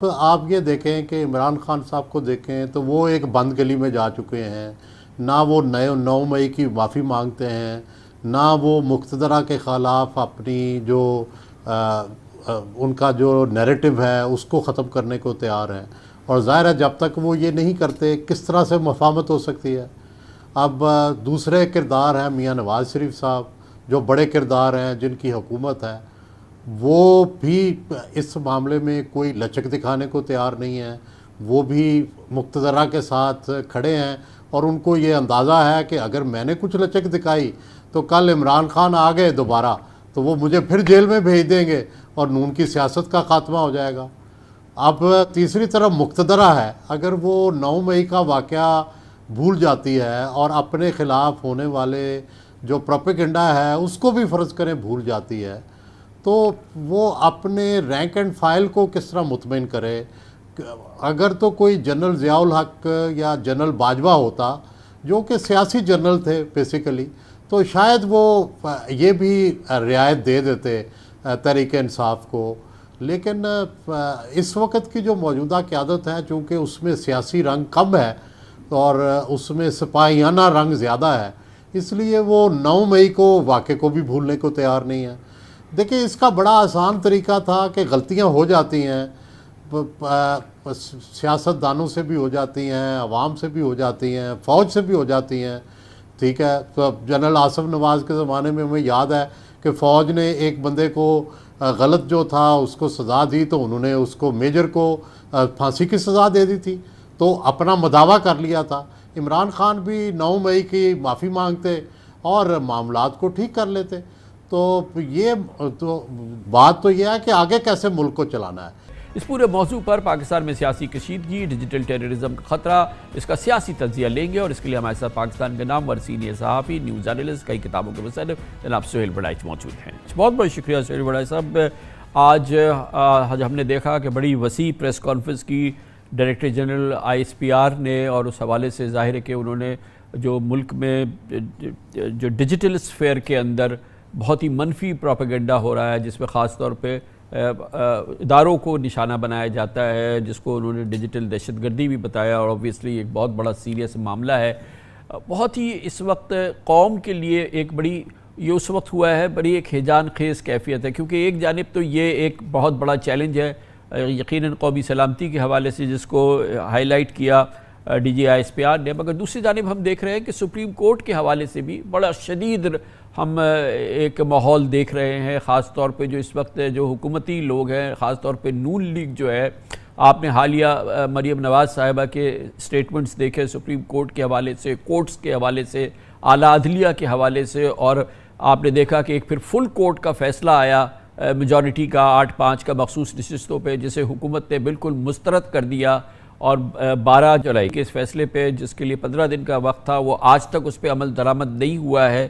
تو آپ یہ دیکھیں کہ عمران خان صاحب کو دیکھیں تو وہ ایک بند گلی میں جا چکے ہیں، نہ وہ 9 مئی کی معافی مانگتے ہیں، نہ وہ مقتدرہ کے خلاف اپنی جو ان کا جو نیریٹو ہے اس کو ختم کرنے کو تیار ہیں، اور ظاہر ہے جب تک وہ یہ نہیں کرتے کس طرح سے مفاہمت ہو سکتی ہے۔ اب دوسرے کردار ہیں میاں نواز شریف صاحب، جو بڑے کردار ہیں جن کی حکومت ہے، وہ بھی اس معاملے میں کوئی لچک دکھانے کو تیار نہیں ہے، وہ بھی مقتدرہ کے ساتھ کھڑے ہیں، اور ان کو یہ اندازہ ہے کہ اگر میں نے کچھ لچک دکھائی تو کل عمران خان آ گئے دوبارہ تو وہ مجھے پھر جیل میں بھیج دیں گے اور نون کی سیاست کا خاتمہ ہو جائے گا۔ اب تیسری طرف مقتدرہ ہے، اگر وہ 9 مئی کا واقعہ بھول جاتی ہے اور اپنے خلاف ہونے والے جو پروپیگنڈا ہے اس کو بھی فرض کریں بھول جاتی ہے، تو وہ اپنے رینک اینڈ فائل کو کس طرح مطمئن کرے؟ اگر تو کوئی جنرل ضیاء الحق یا جنرل باجوہ ہوتا جو کہ سیاسی جنرل تھے بیسیکلی، تو شاید وہ یہ بھی رعایت دے دیتے تحریک انصاف کو، لیکن اس وقت کی جو موجودہ قیادت ہے چونکہ اس میں سیاسی رنگ کم ہے اور اس میں سپاہیانہ رنگ زیادہ ہے، اس لیے وہ 9 مئی کو واقعے کو بھی بھولنے کو تیار نہیں ہے۔ دیکھیں اس کا بڑا آسان طریقہ تھا کہ غلطیاں ہو جاتی ہیں، سیاست دانوں سے بھی ہو جاتی ہیں، عوام سے بھی ہو جاتی ہیں، فوج سے بھی ہو جاتی ہیں، ٹھیک ہے۔ تو جنرل آصف نواز کے زمانے میں ہمیں یاد ہے کہ فوج نے ایک بندے کو غلط جو تھا اس کو سزا دی تو انہوں نے اس کو میجر کو پھانسی کی سزا دے دی تھی، تو اپنا مداوع کر لیا تھا۔ عمران خان بھی 9 مئی کی معافی مانگتے اور معاملات کو ٹھیک کر لیتے۔ تو یہ بات تو یہ ہے کہ آگے کیسے ملک کو چلانا ہے۔ اس پورے موضوع پر پاکستان میں سیاسی کشیدگی، ڈیجیٹل ٹیررزم کا خطرہ، اس کا سیاسی تجزیہ لیں گے، اور اس کے لیے ہمارے ساتھ پاکستان کے نامور سینئر صحافی، نیوز اینالسٹ، کئی کتابوں کے مصنف جناب سہیل بڑائچ موجود ہیں۔ بہت بہت شکریہ سہیل بڑائچ صاحب۔ آج ہم نے دیکھا کہ بڑی وسیع پریس کانفرنس کی ڈائریکٹر جنرل ISPR نے، اور اس حوالے سے ظاہر ہے کہ انہوں نے جو ملک میں جو ڈیجیٹل اسفیئر کے اندر بہت ہی منفی پروپیگنڈا ہو رہا ہے، جس میں خاص طور پہ اداروں کو نشانہ بنایا جاتا ہے، جس کو انہوں نے ڈیجیٹل دہشت گردی بھی بتایا، اور اوبویسلی ایک بہت بڑا سیریس معاملہ ہے۔ بہت ہی اس وقت قوم کے لیے ایک بڑی یہ اس وقت ہوا ہے، بڑی ایک ہیجان خیز کیفیت ہے، کیونکہ ایک جانب تو یہ ایک بہت بڑا چیلنج ہے یقیناً قومی سلامتی کے حوالے سے، جس کو ہائی لائٹ کیا DG ISPR نے، مگر دوسری جانب ہم دیکھ رہے ہیں کہ سپریم کورٹ کے حوالے سے بھی بڑا شدید ہم ایک ماحول دیکھ رہے ہیں، خاص طور پہ جو اس وقت جو حکومتی لوگ ہیں، خاص طور پہ نون لیگ جو ہے، آپ نے حالیہ مریم نواز صاحبہ کے سٹیٹمنٹس دیکھے سپریم کورٹ کے حوالے سے، کورٹس کے حوالے سے، اعلیٰ عدلیہ کے حوالے سے، اور آپ نے دیکھا کہ ایک پھر فل کورٹ کا فیصلہ آیا میجورٹی کا 8-5 کا مخصوص نشستوں پہ، جسے حکومت نے بالکل مسترد کر دیا، اور 12 جولائی کے اس فیصلے پہ جس کے لیے 15 دن کا وقت تھا، وہ آج تک اس پہ عمل درآمد نہیں ہوا ہے۔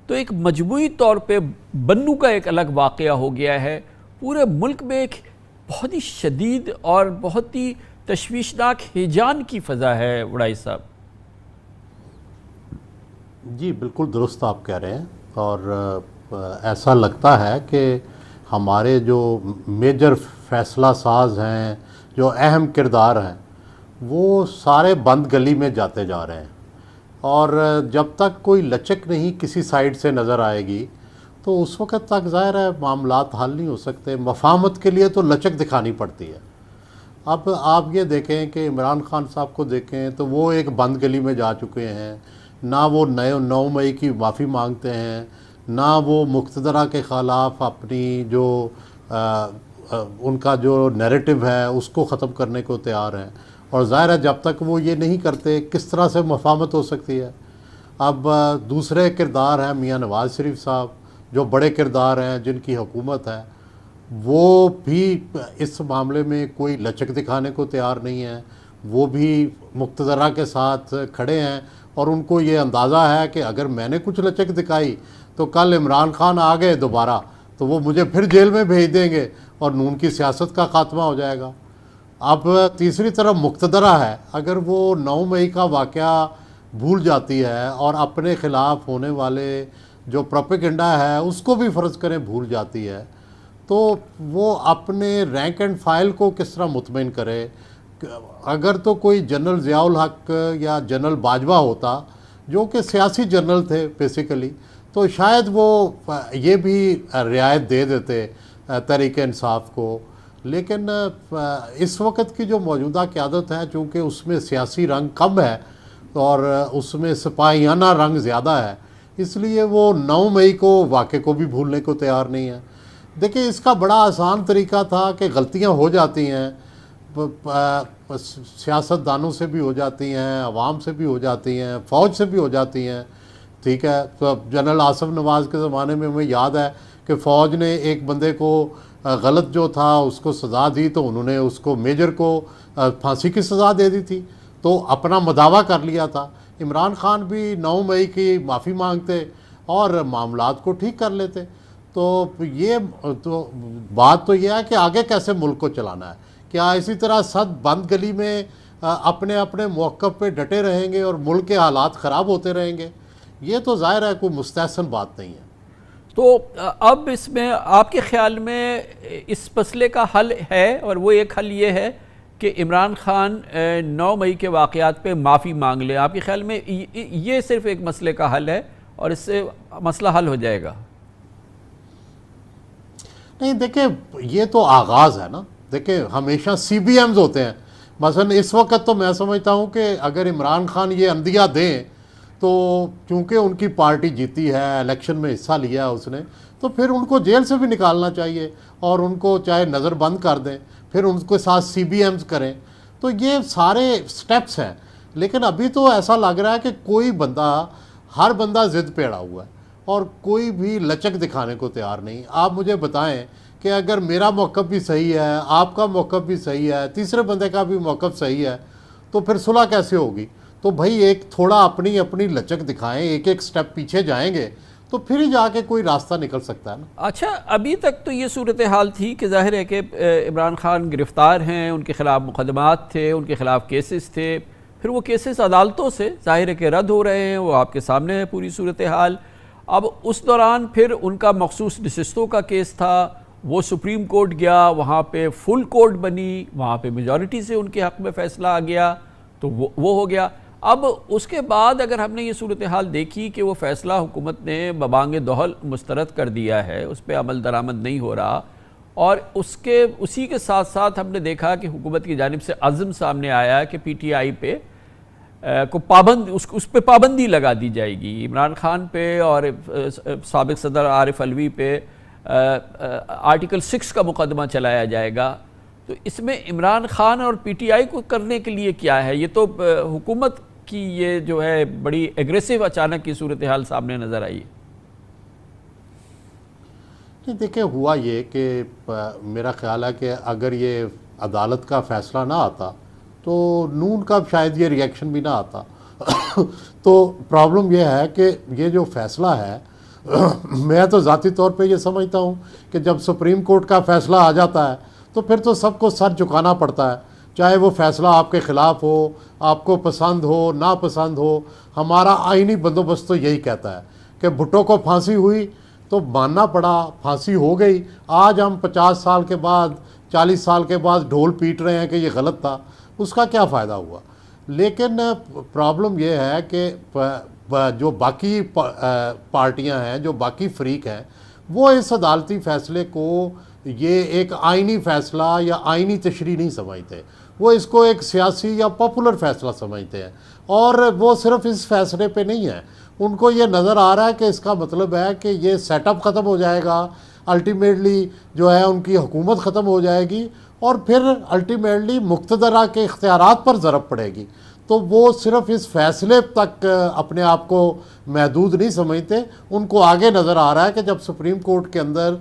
تو ایک مجموعی طور پہ بنو کا ایک الگ واقعہ ہو گیا ہے، پورے ملک میں ایک بہت ہی شدید اور بہت ہی تشویشناک ہیجان کی فضا ہے وڑائی صاحب۔ جی بالکل درست آپ کہہ رہے ہیں، اور ایسا لگتا ہے کہ ہمارے جو میجر فیصلہ ساز ہیں، جو اہم کردار ہیں، وہ سارے بند گلی میں جاتے جا رہے ہیں، اور جب تک کوئی لچک نہیں کسی سائیڈ سے نظر آئے گی تو اس وقت تک ظاہر ہے معاملات حل نہیں ہو سکتے۔ مفاہمت کے لیے تو لچک دکھانی پڑتی ہے۔ اب آپ یہ دیکھیں کہ عمران خان صاحب کو دیکھیں تو وہ ایک بند گلی میں جا چکے ہیں، نہ وہ 9 مئی کی معافی مانگتے ہیں، نہ وہ مقتدرہ کے خلاف اپنی جو ان کا جو نیریٹو ہے اس کو ختم کرنے کو تیار ہیں، اور ظاہر ہے جب تک وہ یہ نہیں کرتے کس طرح سے مفاہمت ہو سکتی ہے۔ اب دوسرے کردار ہیں میاں نواز شریف صاحب، جو بڑے کردار ہیں جن کی حکومت ہے، وہ بھی اس معاملے میں کوئی لچک دکھانے کو تیار نہیں ہے، وہ بھی مقتدرہ کے ساتھ کھڑے ہیں، اور ان کو یہ اندازہ ہے کہ اگر میں نے کچھ لچک دکھائی تو کل عمران خان آ گئے دوبارہ تو وہ مجھے پھر جیل میں بھیج دیں گے اور نون کی سیاست کا خاتمہ ہو جائے گا۔ اب تیسری طرف مقتدرہ ہے، اگر وہ 9 مئی کا واقعہ بھول جاتی ہے اور اپنے خلاف ہونے والے جو پروپیگنڈا ہے اس کو بھی فرض کریں بھول جاتی ہے، تو وہ اپنے رینک اینڈ فائل کو کس طرح مطمئن کرے. اگر تو کوئی جنرل ضیاء الحق یا جنرل باجوہ ہوتا جو کہ سیاسی جنرل تھے بیسیکلی, تو شاید وہ یہ بھی رعایت دے دیتے تحریک انصاف کو. لیکن اس وقت کی جو موجودہ قیادت ہے, چونکہ اس میں سیاسی رنگ کم ہے اور اس میں سپاہیانہ رنگ زیادہ ہے, اس لیے وہ 9 مئی کو واقعے کو بھی بھولنے کو تیار نہیں ہے. دیکھیں, اس کا بڑا آسان طریقہ تھا کہ غلطیاں ہو جاتی ہیں, سیاست دانوں سے بھی ہو جاتی ہیں, عوام سے بھی ہو جاتی ہیں, فوج سے بھی ہو جاتی ہیں. ٹھیک ہے, تو جنرل آصف نواز کے زمانے میں ہمیں یاد ہے کہ فوج نے ایک بندے کو غلط جو تھا اس کو سزا دی, تو انہوں نے اس کو میجر کو پھانسی کی سزا دے دی تھی, تو اپنا مداوع کر لیا تھا. عمران خان بھی 9 مئی کی معافی مانگتے اور معاملات کو ٹھیک کر لیتے. تو یہ تو بات تو یہ ہے کہ آگے کیسے ملک کو چلانا ہے. کیا اسی طرح صد بند گلی میں اپنے اپنے موقف پہ ڈٹے رہیں گے اور ملک کے حالات خراب ہوتے رہیں گے؟ یہ تو ظاہر ہے کوئی مستحسن بات نہیں ہے. تو اب اس میں آپ کے خیال میں اس مسئلے کا حل ہے, اور وہ ایک حل یہ ہے کہ عمران خان 9 مئی کے واقعات پہ معافی مانگ لے. آپ کے خیال میں یہ صرف ایک مسئلے کا حل ہے اور اس سے مسئلہ حل ہو جائے گا؟ نہیں, دیکھیں یہ تو آغاز ہے نا. دیکھیں ہمیشہ سی بی ایمز ہوتے ہیں. مثلا اس وقت تو میں سمجھتا ہوں کہ اگر عمران خان یہ عندیہ دیں تو چونکہ ان کی پارٹی جیتی ہے, الیکشن میں حصہ لیا ہے اس نے, تو پھر ان کو جیل سے بھی نکالنا چاہیے اور ان کو چاہے نظر بند کر دیں, پھر ان کے ساتھ سی بی ایمز کریں. تو یہ سارے سٹیپس ہیں. لیکن ابھی تو ایسا لگ رہا ہے کہ کوئی بندہ, ہر بندہ ضد پہ اڑا ہوا ہے اور کوئی بھی لچک دکھانے کو تیار نہیں. آپ مجھے بتائیں کہ اگر میرا موقف بھی صحیح ہے, آپ کا موقف بھی صحیح ہے, تیسرے بندے کا بھی موقف صحیح ہے, تو پھر صلح کیسے ہوگی؟ تو بھائی ایک تھوڑا اپنی اپنی لچک دکھائیں, ایک ایک سٹیپ پیچھے جائیں گے تو پھر ہی جا کے کوئی راستہ نکل سکتا ہے نا. اچھا, ابھی تک تو یہ صورتحال تھی کہ ظاہر ہے کہ عمران خان گرفتار ہیں, ان کے خلاف مقدمات تھے, ان کے خلاف کیسز تھے, پھر وہ کیسز عدالتوں سے ظاہر ہے کہ رد ہو رہے ہیں, وہ آپ کے سامنے ہے پوری صورتحال. اب اس دوران پھر ان کا مخصوص نشستوں کا کیس تھا, وہ سپریم کورٹ گیا, وہاں پہ فل کورٹ بنی, وہاں پہ میجورٹی سے ان کے حق میں فیصلہ آ گیا, تو وہ ہو گیا. اب اس کے بعد اگر ہم نے یہ صورتحال دیکھی کہ وہ فیصلہ حکومت نے ببانگ دہل مسترد کر دیا ہے, اس پہ عمل درآمد نہیں ہو رہا, اور اسی کے ساتھ ساتھ ہم نے دیکھا کہ حکومت کی جانب سے عزم سامنے آیا کہ پی ٹی آئی پہ اس پہ پابندی لگا دی جائے گی, عمران خان پہ اور سابق صدر عارف علوی پہ آرٹیکل 6 کا مقدمہ چلایا جائے گا. تو اس میں عمران خان اور پی ٹی آئی کو کرنے کے لیے کیا ہے؟ یہ تو حکومت کی یہ جو ہے بڑی ایگریسو اچانک کی صورتحال سامنے نظر آئی. دیکھیں ہوا یہ کہ میرا خیال ہے کہ اگر یہ عدالت کا فیصلہ نہ آتا تو نون کا شاید یہ ریئیکشن بھی نہ آتا. تو پرابلم یہ ہے کہ یہ جو فیصلہ ہے, میں تو ذاتی طور پہ یہ سمجھتا ہوں کہ جب سپریم کورٹ کا فیصلہ آ جاتا ہے تو پھر تو سب کو سر جھکانا پڑتا ہے, چاہے وہ فیصلہ آپ کے خلاف ہو, آپ کو پسند ہو, ناپسند ہو. ہمارا آئینی بندوبست تو یہی کہتا ہے کہ بھٹو کو پھانسی ہوئی تو ماننا پڑا, پھانسی ہو گئی. آج ہم 50 سال کے بعد, 40 سال کے بعد ڈھول پیٹ رہے ہیں کہ یہ غلط تھا, اس کا کیا فائدہ ہوا؟ لیکن پرابلم یہ ہے کہ جو باقی پارٹیاں ہیں, جو باقی فریق ہیں, وہ اس عدالتی فیصلے کو یہ ایک آئینی فیصلہ یا آئینی تشریح نہیں سمجھتے. وہ اس کو ایک سیاسی یا پاپولر فیصلہ سمجھتے ہیں, اور وہ صرف اس فیصلے پہ نہیں ہے. ان کو یہ نظر آ رہا ہے کہ اس کا مطلب ہے کہ یہ سیٹ اپ ختم ہو جائے گا, الٹیمیٹلی جو ہے ان کی حکومت ختم ہو جائے گی, اور پھر الٹیمیٹلی مقتدرہ کے اختیارات پر ضرب پڑے گی. تو وہ صرف اس فیصلے تک اپنے آپ کو محدود نہیں سمجھتے. ان کو آگے نظر آ رہا ہے کہ جب سپریم کورٹ کے اندر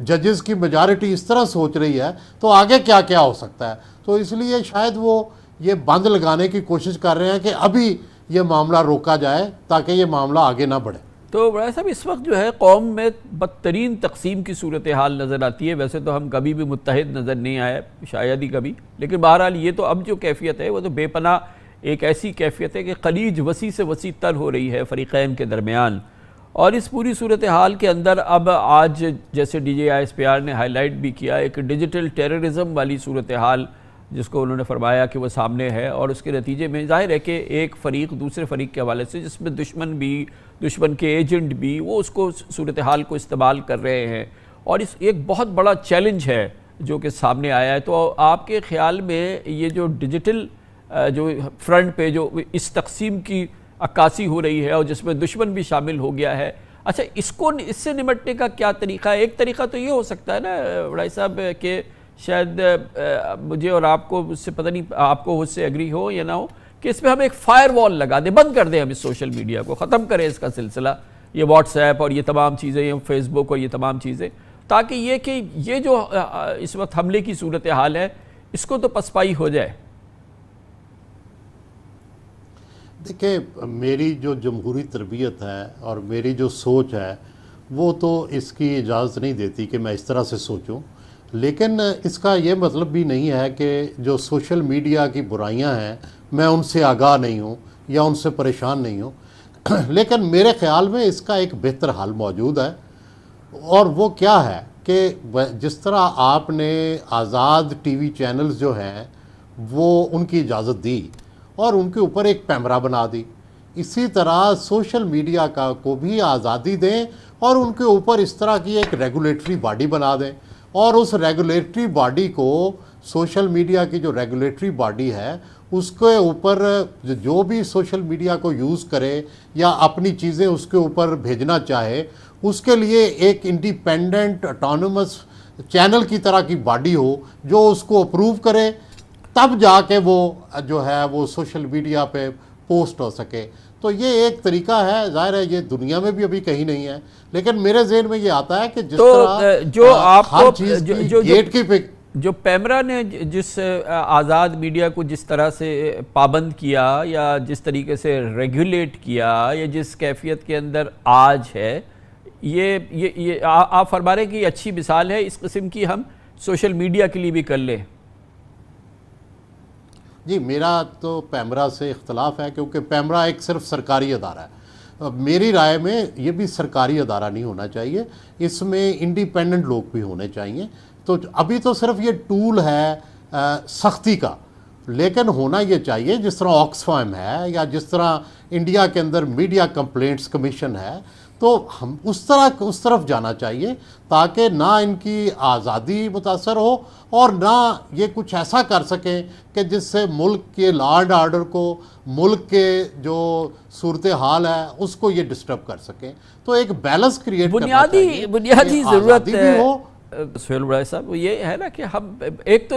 ججز کی میجارٹی اس طرح سوچ رہی ہے تو آگے کیا کیا ہو سکتا ہے. تو اس لیے شاید وہ یہ بند لگانے کی کوشش کر رہے ہیں کہ ابھی یہ معاملہ روکا جائے تاکہ یہ معاملہ آگے نہ بڑھے. تو بڑا صاحب, اس وقت جو ہے قوم میں بدترین تقسیم کی صورتحال نظر آتی ہے. ویسے تو ہم کبھی بھی متحد نظر نہیں آئے, شاید ہی کبھی, لیکن بہرحال یہ تو اب جو کیفیت ہے وہ تو بے پناہ ایک ایسی کیفیت ہے کہ خلیج وسیع سے وسیع تر ہو رہی ہے فریقین کے درمیان. اور اس پوری صورتحال کے اندر اب آج جیسے D J I S P R نے ہائی لائٹ بھی کیا ایک ڈیجیٹل ٹیررزم والی صورتحال جس کو انہوں نے فرمایا کہ وہ سامنے ہے، اور اس کے نتیجے میں ظاہر ہے کہ ایک فریق دوسرے فریق کے حوالے سے جس میں دشمن کے ایجنٹ بھی وہ اس کو صورتحال کو استعمال کر رہے ہیں، اور اس ایک بہت بڑا چیلنج ہے جو کہ سامنے آیا ہے۔ تو آپ کے خیال میں یہ جو ڈیجیٹل جو فرنٹ پہ جو اس تقسیم کی عکاسی ہو رہی ہے اور جس میں دشمن بھی شامل ہو گیا ہے، اچھا اس سے نمٹنے کا کیا طریقہ ہے؟ ایک طریقہ تو یہ ہو سکتا ہے نا بڑائی صاحب کہ شاید مجھے اور آپ کو اس سے پتہ نہیں آپ کو اس سے ایگری ہو یا نہ ہو کہ اس میں ہم ایک فائر وال لگا دیں، بند کر دیں ہم اس سوشل میڈیا کو، ختم کریں اس کا سلسلہ، یہ واٹس ایپ اور یہ تمام چیزیں، یہ فیس بک اور یہ تمام چیزیں، تاکہ یہ جو اس وقت حملے کی صورتحال ہے اس کو تو پسپائی ہو جائے۔ دیکھیں، میری جو جمہوری تربیت ہے اور میری جو سوچ ہے وہ تو اس کی اجازت نہیں دیتی کہ میں اس طرح سے سوچوں، لیکن اس کا یہ مطلب بھی نہیں ہے کہ جو سوشل میڈیا کی برائیاں ہیں میں ان سے آگاہ نہیں ہوں یا ان سے پریشان نہیں ہوں، لیکن میرے خیال میں اس کا ایک بہتر حل موجود ہے، اور وہ کیا ہے کہ جس طرح آپ نے آزاد ٹی وی چینلز جو ہیں وہ ان کی اجازت دی اور ان کے اوپر ایک کیمرہ بنا دی، اسی طرح سوشل میڈیا کو بھی آزادی دیں اور ان کے اوپر اس طرح کی ایک ریگولیٹری باڈی بنا دیں، اور اس ریگولیٹری باڈی کو سوشل میڈیا کی جو ریگولیٹری باڈی ہے اس کے اوپر جو بھی سوشل میڈیا کو یوز کرے یا اپنی چیزیں اس کے اوپر بھیجنا چاہے اس کے لیے ایک انڈیپینڈنٹ اٹانومس چینل کی طرح کی باڈی ہو جو اس کو اپروو کرے، تب جا کے وہ جو ہے وہ سوشل میڈیا پہ پوسٹ ہو سکے۔ تو یہ ایک طریقہ ہے، ظاہر ہے یہ دنیا میں بھی ابھی کہیں نہیں ہے، لیکن میرے ذہن میں یہ آتا ہے کہ جس طرح جو آپ ہر چیز کی گیٹ کی جو پیمرا نے جس آزاد میڈیا کو جس طرح سے پابند کیا یا جس طریقے سے ریگولیٹ کیا یا جس کیفیت کے اندر آج ہے، یہ آپ فرما رہے ہیں کہ یہ اچھی مثال ہے، اس قسم کی ہم سوشل میڈیا کے لیے بھی کر لیں۔ جی، میرا تو پیمرا سے اختلاف ہے کیونکہ پیمرا ایک صرف سرکاری ادارہ ہے، میری رائے میں یہ بھی سرکاری ادارہ نہیں ہونا چاہیے، اس میں انڈیپینڈنٹ لوگ بھی ہونے چاہیے۔ تو ابھی تو صرف یہ ٹول ہے سختی کا، لیکن ہونا یہ چاہیے جس طرح آکسفام ہے یا جس طرح انڈیا کے اندر میڈیا کمپلینٹس کمیشن ہے، تو ہم اس طرف جانا چاہیے تاکہ نہ ان کی آزادی متاثر ہو اور نہ یہ کچھ ایسا کر سکیں کہ جس سے ملک کے لا اینڈ آرڈر کو، ملک کے جو صورتحال ہے اس کو یہ ڈسٹرب کر سکیں۔ تو ایک بیلنس کریٹ کرنا چاہیے، بنیادی ضرورت بھی ہو۔ سہیل بڑائی صاحب، یہ ہے نا کہ ہم ایک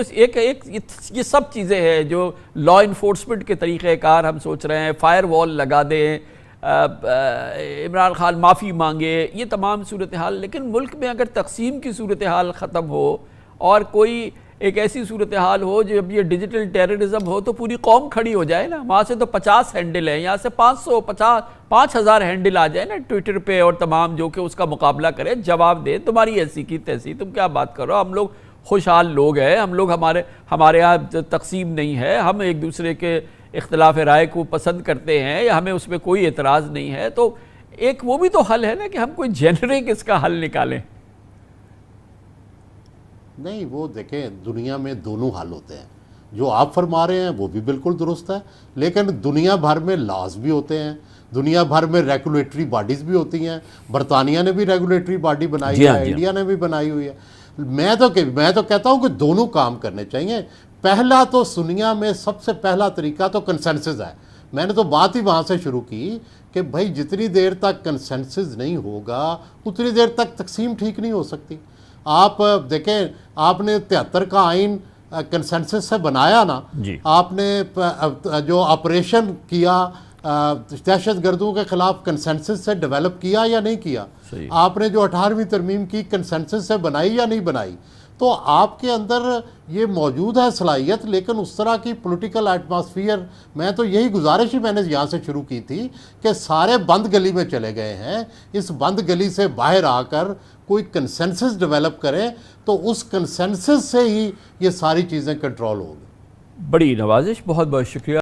یہ سب چیزیں ہیں جو لا انفورسمنٹ کے طریقہ کار ہم سوچ رہے ہیں، فائر وال لگا دیں، عمران خان معافی مانگے، یہ تمام صورتحال، لیکن ملک میں اگر تقسیم کی صورتحال ختم ہو اور کوئی ایک ایسی صورتحال ہو جب یہ ڈیجیٹل ٹیررزم ہو تو پوری قوم کھڑی ہو جائے نا، وہاں سے تو 50 ہینڈل ہیں، یہاں سے 5,000 ہینڈل آ جائے نا ٹویٹر پہ، اور تمام جو کہ اس کا مقابلہ کرے، جواب دے تمہاری ایسی کی تیسی، تم کیا بات کر رہے ہو، ہم لوگ خوشحال لوگ ہیں، ہم لوگ ہمارے ہاں تقسیم نہیں ہے، ہم ایک دوسرے کے اختلاف رائے کو پسند کرتے ہیں یا ہمیں اس میں کوئی اعتراض نہیں ہے۔ تو ایک وہ بھی تو حل ہے نا کہ ہم کوئی جنرک اس کا حل نکالیں۔ نہیں، وہ دیکھیں دنیا میں دونوں حل ہوتے ہیں، جو آپ فرما رہے ہیں وہ بھی بالکل درست ہے، لیکن دنیا بھر میں لاز بھی ہوتے ہیں، دنیا بھر میں ریگولیٹری باڈیز بھی ہوتی ہیں، برطانیہ نے بھی ریگولیٹری باڈی بنائی ہے، انڈیا نے بھی بنائی ہوئی ہے۔ میں تو کہتا ہوں کہ دونوں کام کرنے چاہیے۔ پہلا تو دنیا میں سب سے پہلا طریقہ تو کنسنسس ہے، میں نے تو بات ہی وہاں سے شروع کی کہ بھائی جتنی دیر تک کنسنسس نہیں ہوگا اتنی دیر تک تقسیم ٹھیک نہیں ہو سکتی۔ آپ دیکھیں، آپ نے 73 کا آئین کنسنسس سے بنایا نا، آپ نے جو آپریشن کیا دہشت گردوں کے خلاف کنسنسس سے ڈیولپ کیا یا نہیں کیا، آپ نے جو 18ویں ترمیم کی کنسنسس سے بنائی یا نہیں بنائی، تو آپ کے اندر یہ موجود ہے صلاحیت، لیکن اس طرح کی پولیٹیکل ایٹماسفیئر، میں تو یہی گزارش ہی میں نے یہاں سے شروع کی تھی کہ سارے بند گلی میں چلے گئے ہیں، اس بند گلی سے باہر آ کر کوئی کنسنسس ڈیولپ کریں تو اس کنسنسس سے ہی یہ ساری چیزیں کنٹرول ہوگی۔ بڑی نوازش، بہت بہت شکریہ۔